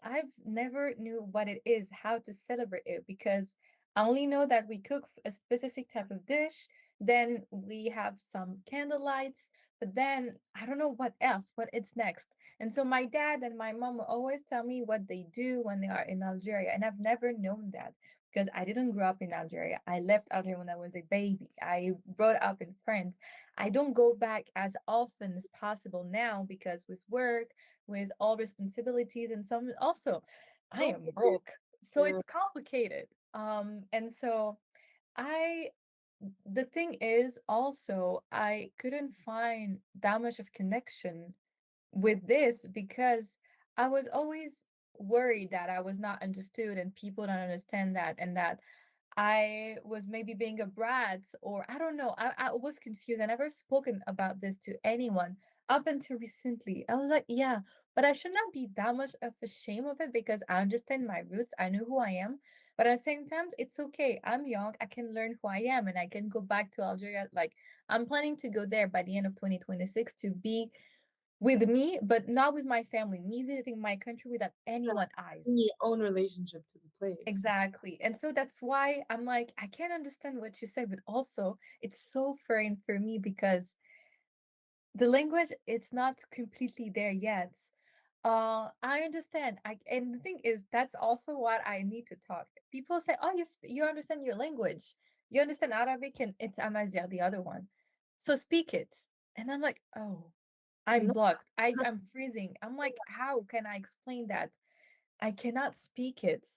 I've never knew what it is, how to celebrate it, because I only know that we cook a specific type of dish, then we have some candle lights, but then I don't know what else, what it's next. And so my dad and my mom will always tell me what they do when they are in Algeria, and I've never known that because I didn't grow up in Algeria. I left Algeria when I was a baby. I brought up in France. I don't go back as often as possible now because with work, with all responsibilities, and some also I No am worries. broke. So Yeah. it's complicated. And so I the thing is also I couldn't find that much of connection with this because I was always worried that I was not understood and people don't understand that and that I was maybe being a brat or I don't know. I was confused. I never spoken about this to anyone up until recently. I was like, yeah, but I should not be that much of a shame of it because I understand my roots. I know who I am. But at the same time, it's okay. I'm young. I can learn who I am and I can go back to Algeria. Like I'm planning to go there by the end of 2026 to be with me, but not with my family. Me visiting my country without anyone eyes. Your own relationship to the place. Exactly. And so that's why I'm like, I can't understand what you say, but also it's so foreign for me because the language it's not completely there yet. I understand. And the thing is, that's also what I need to talk. People say, "Oh, you understand your language. You understand Arabic, and it's Amazigh, the other one. So speak it." And I'm like, "Oh, I'm No, blocked. I'm freezing. I'm like, how can I explain that? I cannot speak it."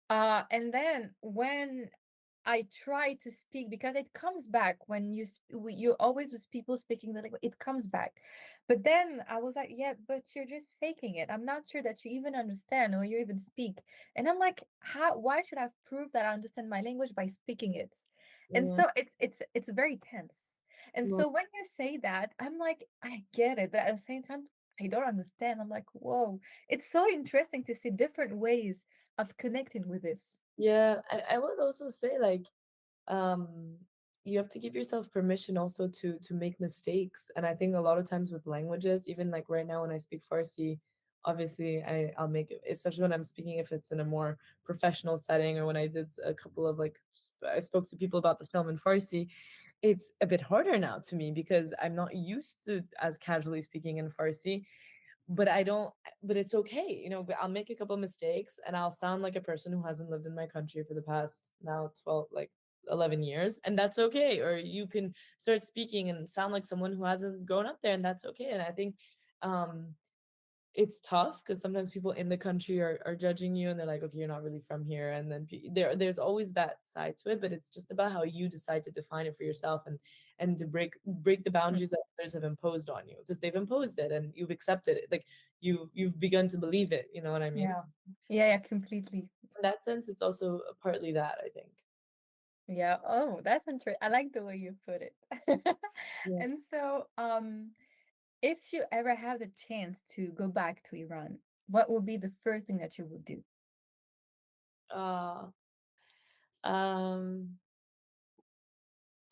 And then when I try to speak because it comes back when you always with people speaking the language, it comes back. But then I was like, yeah, but you're just faking it. I'm not sure that you even understand or you even speak. And I'm like, how? Why should I prove that I understand my language by speaking it? And yeah, so it's very tense. And well, so when you say that, I'm like, I get it, but at the same time, I don't understand. I'm like, whoa, it's so interesting to see different ways of connecting with this. yeah, I would also say, like, um, you have to give yourself permission also to make mistakes, and I think a lot of times with languages, even, like, right now when I speak Farsi, obviously, I'll make it especially when I'm speaking if it's in a more professional setting or when I did a couple of, like, I spoke to people about the film in Farsi, it's a bit harder now to me because I'm not used to as casually speaking in Farsi, but I don't but it's okay, but I'll make a couple mistakes and I'll sound like a person who hasn't lived in my country for the past now 12, like 11 years, and that's okay. Or you can start speaking and sound like someone who hasn't grown up there, and that's okay. And I think um it's tough because sometimes people in the country are judging you and they're like, okay, you're not really from here. And then there's always that side to it, but it's just about how you decide to define it for yourself and to break the Mm, boundaries that others have imposed on you because they've imposed it and you've accepted it. Like you've begun to believe it, you know what I mean? yeah. Yeah, yeah, completely. In that sense, it's also partly that, I think. Yeah. Oh, that's interesting. I like the way you put it. Yeah. And so, if you ever have the chance to go back to Iran, what would be the first thing that you would do? Uh um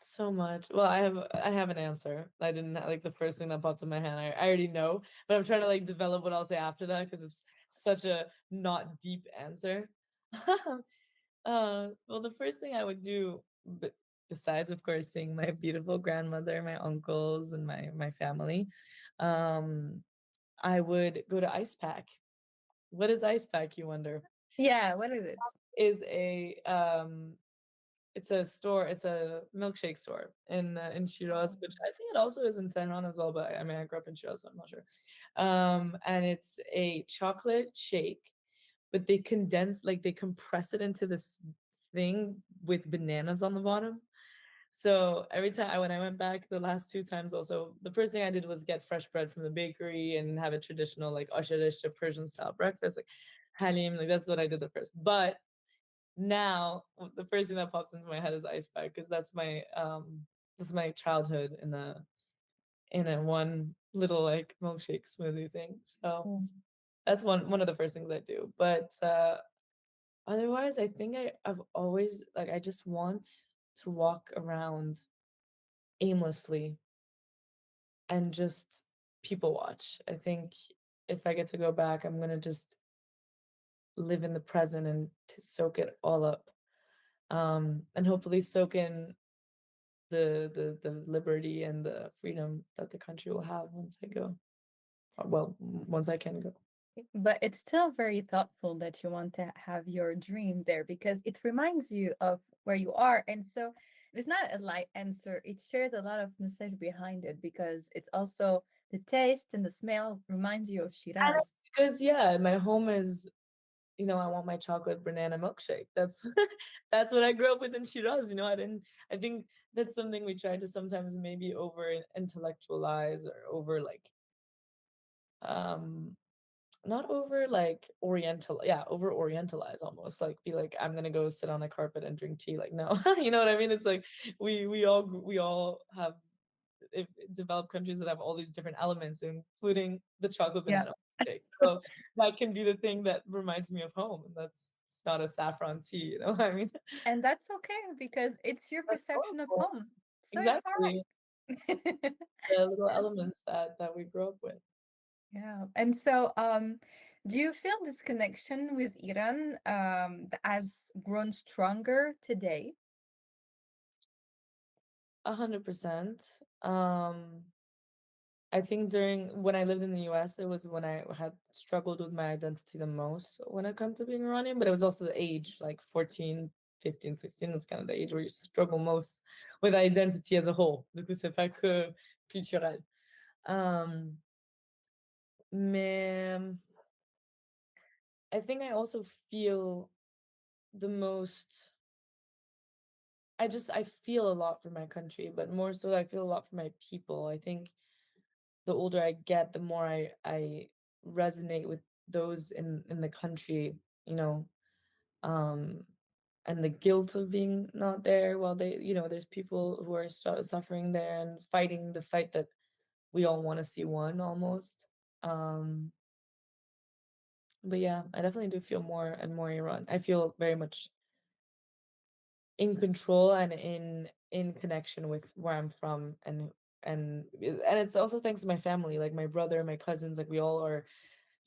So much. Well, I have an answer. I didn't like the first thing that popped in my head. I already know, but I'm trying to like develop what I'll say after that because it's such a not deep answer. Well, the first thing I would do, but besides, of course, seeing my beautiful grandmother, my uncles, and my family, um, I would go to Ice Pack. What is Ice Pack, you wonder? Yeah, what is it? Is a It's a store, it's a milkshake store in Shiraz, Oh. which I think it also is in Tehran as well, but I mean, I grew up in Shiraz, so I'm not sure. And it's a chocolate shake, but they compress it into this thing with bananas on the bottom. So every time when I went back the last 2 times also, the first thing I did was get fresh bread from the bakery and have a traditional, like, asharish, Persian style breakfast, like halim, like, that's what I did the first. But now, the first thing that pops into my head is Ice Pack because that's my childhood in a one little, like, milkshake smoothie thing. So, Mm. that's one of the first things I do. But, otherwise, I think I've always like, I just want to walk around aimlessly and just people watch. I think if I get to go back, I'm gonna just live in the present and to soak it all up, and hopefully soak in the liberty and the freedom that the country will have once I go. Well, once I can go. But it's still very thoughtful that you want to have your dream there because it reminds you of where you are. And so it's not a light answer. It shares a lot of message behind it because it's also the taste and the smell reminds you of And Shiraz. it's because, yeah, my home is, I want my chocolate banana milkshake. That's that's what I grew up with in Shiraz, I think that's something we try to sometimes maybe over intellectualize or over like um not over like over orientalize almost, like be like, I'm gonna go sit on a carpet and drink tea. Like, no, you know what I mean? It's like we all have developed countries that have all these different elements, including the chocolate Yeah. banana shake. So that can be the thing that reminds me of home, and that's it's not a saffron tea, you know what I mean? And that's okay because it's your That's perception of horrible. home. So it's all Exactly. right. The little Yeah. elements that we grew up with. Yeah. And so, do you feel this connection with Iran has grown stronger today? 100%. Um, I think during when I lived in the US, it was when I had struggled with my identity the most when it comes to being Iranian, but it was also the age, like 14, 15, 16 is kind of the age where you struggle most with identity as a whole. Du coup, c'est pas que culturel. Um, mais I think I also feel the most I feel a lot for my country, but more so I feel a lot for my people. I think the older I get, the more I resonate with those in the country, you know, um, and the guilt of being not there while there's people who are suffering there and fighting the fight that we all want to see won almost. Um, but yeah, I definitely do feel more and more Iran. I feel very much in control and in connection with where I'm from, and it's also thanks to my family, like my brother, my cousins, like we all are,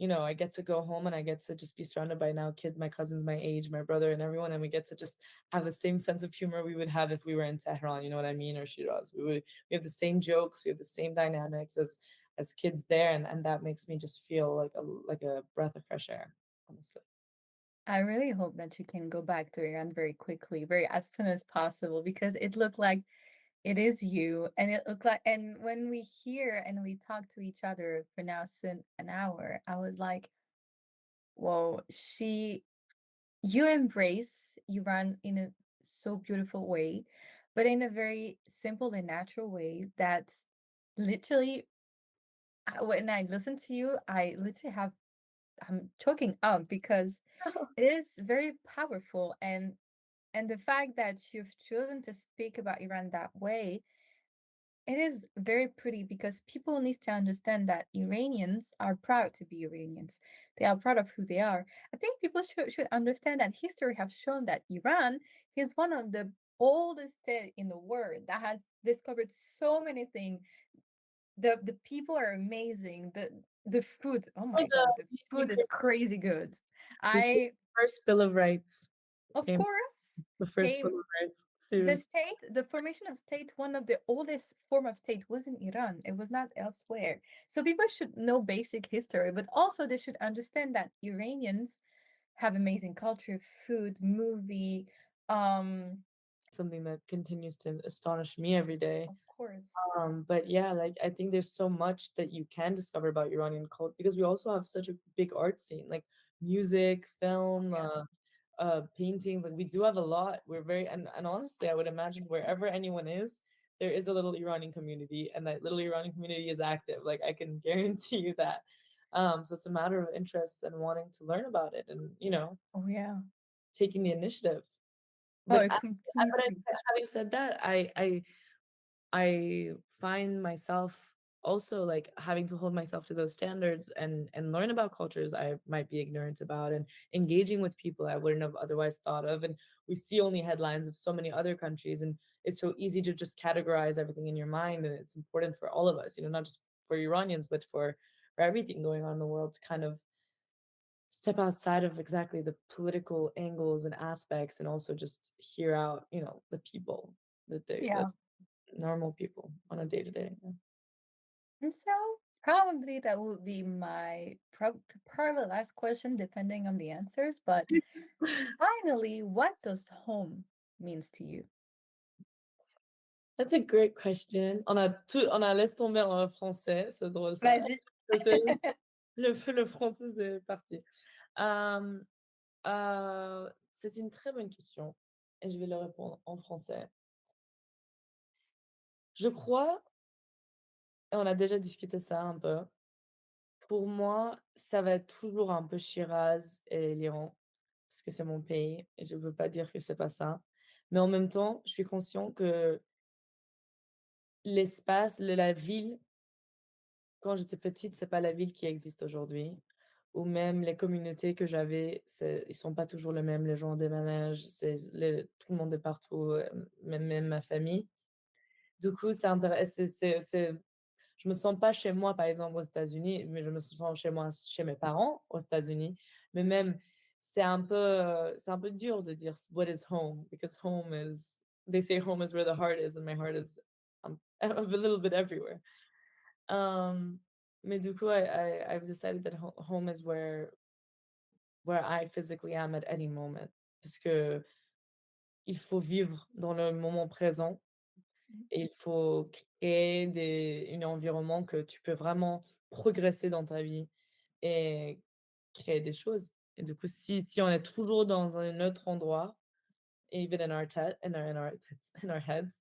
I get to go home and I get to just be surrounded by now kids, my cousins my age, my brother and everyone, and we get to just have the same sense of humor we would have if we were in Tehran, you know what I mean, or Shiraz. We have the same jokes, we have the same dynamics as kids there, and that makes me just feel like a breath of fresh air, honestly. I really hope that you can go back to Iran very quickly, very as soon as possible, because it looked like it is you, and it looked like, and when we hear and we talk to each other for now soon an hour, I was like, whoa, you embrace Iran in a so beautiful way, but in a very simple and natural way that's literally, when I listen to you, I literally I'm choking up because it is very powerful, and the fact that you've chosen to speak about Iran that way, it is very pretty because people need to understand that Iranians are proud to be Iranians. They are proud of who they are. I think people should understand that history have shown that Iran is one of the oldest state in the world that has discovered so many things. The people are amazing. The food, oh Oh, my God, the food is crazy good. the I, first Bill of Rights of came course, the first Bill came of Rights, the seriously. state, the formation of state, one of the oldest form of state was in Iran. It was not elsewhere. So people should know basic history, but also they should understand that Iranians have amazing culture, food, movie. Um, Something that continues to astonish me every day. of course. But yeah, like I think there's so much that you can discover about Iranian culture because we also have such a big art scene, like music, Oh film, yeah. paintings. Like we do have a lot. We're very and honestly, I would imagine wherever anyone is, there is a little Iranian community, and that little Iranian community is active. Like I can guarantee you that. So it's a matter of interest and wanting to learn about it, and Oh yeah. taking the initiative. But Oh, completely. having said that, I find myself also like having to hold myself to those standards and learn about cultures I might be ignorant about and engaging with people I wouldn't have otherwise thought of. And we see only headlines of so many other countries, and it's so easy to just categorize everything in your mind. And it's important for all of us, not just for Iranians, but for everything going on in the world to kind of step outside of exactly the political angles and aspects and also just hear out, the people that Yeah. normal people on a day to day. And so, probably that would be my probably last question, depending on the answers. But finally, what does home means to you? That's a great question. On a laisse tomber en français, c'est drôle ça. Vas-y. C'est le français, c'est parti. Hem, c'est une très bonne question et je vais le répondre en français. Je crois, et on a déjà discuté ça un peu, pour moi, ça va être toujours un peu Shiraz et l'Iran, parce que c'est mon pays et je veux pas dire que c'est pas ça. Mais en même temps, je suis conscient que l'espace, la ville, quand j'étais petite, c'est pas la ville qui existe aujourd'hui, ou même les communautés que j'avais, ils sont pas toujours les mêmes, les gens déménagent, tout le monde est partout, même ma famille. Du coup, je me sens pas chez moi, par exemple, aux États-Unis, mais je me sens chez moi, chez mes parents aux États-Unis. Mais même, c'est un peu dur de dire what is home, because home is, they say home is where the heart is, and my heart is, I'm a little bit everywhere. Um, mais du coup, I've decided that home is where I physically am at any moment. Parce que il faut vivre dans le moment présent et il faut créer un environnement que tu peux vraiment progresser dans ta vie et créer des choses. Et du coup, si on est toujours dans un autre endroit, even in our te in our heads,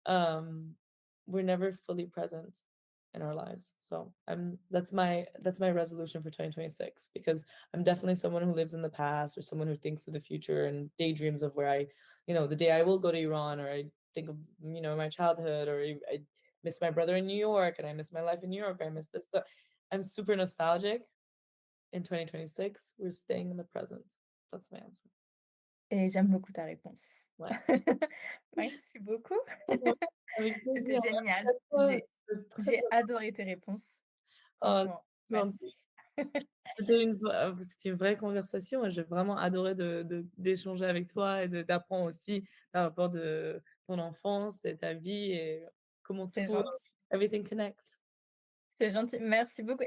um, we're never fully present in our lives. So that's my resolution for 2026, because I'm definitely someone who lives in the past, or someone who thinks of the future and daydreams of where the day I will go to Iran, or I think of, my childhood, or I miss my brother in New York, and I miss my life in New York. I miss this stuff. I'm super nostalgic. In 2026, we're staying in the present. That's my answer. Et j'aime beaucoup ta réponse. Ouais. Merci beaucoup. Ouais, avec C'était plaisir. génial. Merci à toi. C'était très, J'ai très adoré tes réponses. oh, Franchement, c'est gentil. merci. C'était une vraie conversation et j'ai vraiment adoré d'échanger avec toi et d'apprendre aussi par rapport de ton enfance et ta vie et comment C'est tout gentil. everything connects. C'est gentil. Merci beaucoup.